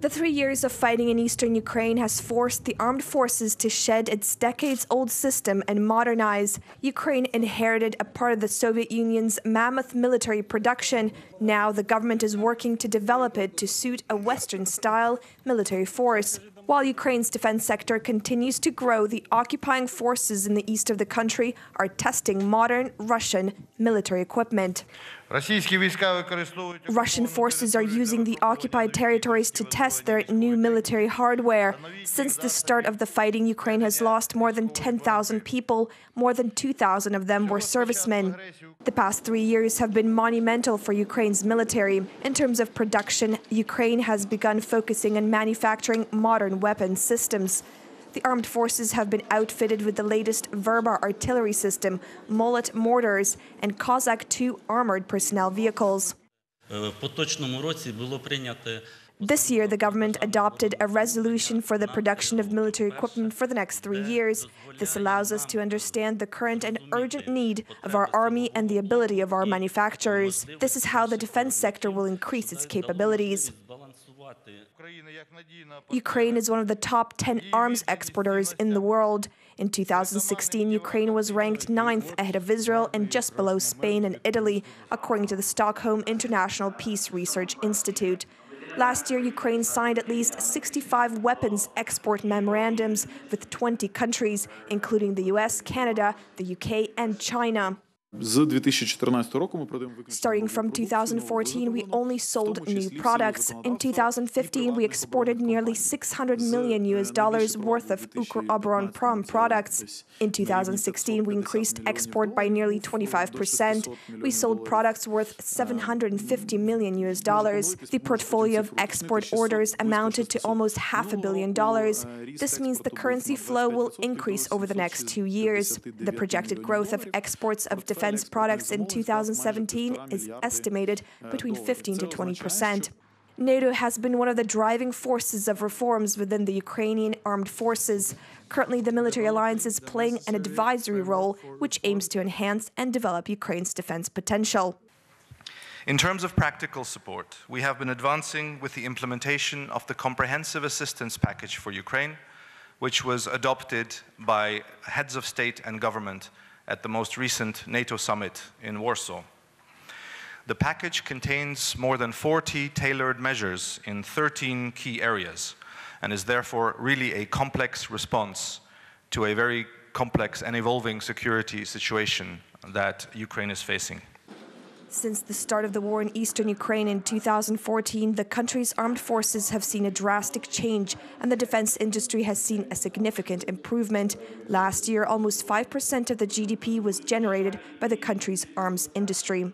The 3 years of fighting in eastern Ukraine has forced the armed forces to shed its decades-old system and modernize. Ukraine inherited a part of the Soviet Union's mammoth military production. Now the government is working to develop it to suit a Western-style military force. While Ukraine's defense sector continues to grow, the occupying forces in the east of the country are testing modern Russian military equipment. Russian forces are using the occupied territories to test their new military hardware. Since the start of the fighting, Ukraine has lost more than 10,000 people. More than 2,000 of them were servicemen. The past 3 years have been monumental for Ukraine's military. In terms of production, Ukraine has begun focusing on manufacturing modern weapon systems. The armed forces have been outfitted with the latest Verba artillery system, Molot mortars, and Cossack-2 armored personnel vehicles. This year, the government adopted a resolution for the production of military equipment for the next 3 years. This allows us to understand the current and urgent need of our army and the ability of our manufacturers. This is how the defense sector will increase its capabilities. Ukraine is one of the top 10 arms exporters in the world. In 2016, Ukraine was ranked 9th ahead of Israel and just below Spain and Italy, according to the Stockholm International Peace Research Institute. Last year, Ukraine signed at least 65 weapons export memorandums with 20 countries, including the US, Canada, the UK, and China. Starting from 2014, we only sold new products. In 2015, we exported nearly $600 million worth of Ukroboronprom products. In 2016, we increased export by nearly 25%. We sold products worth $750 million. The portfolio of export orders amounted to almost $500 million. This means the currency flow will increase over the next 2 years. The projected growth of exports of defense products in 2017 is estimated between 15% to 20%. NATO has been one of the driving forces of reforms within the Ukrainian armed forces. Currently, the military alliance is playing an advisory role, which aims to enhance and develop Ukraine's defense potential. In terms of practical support, we have been advancing with the implementation of the Comprehensive Assistance Package for Ukraine, which was adopted by heads of state and government at the most recent NATO summit in Warsaw. The package contains more than 40 tailored measures in 13 key areas and is therefore really a complex response to a very complex and evolving security situation that Ukraine is facing. Since the start of the war in eastern Ukraine in 2014, the country's armed forces have seen a drastic change, and the defense industry has seen a significant improvement. Last year, almost 5% of the GDP was generated by the country's arms industry.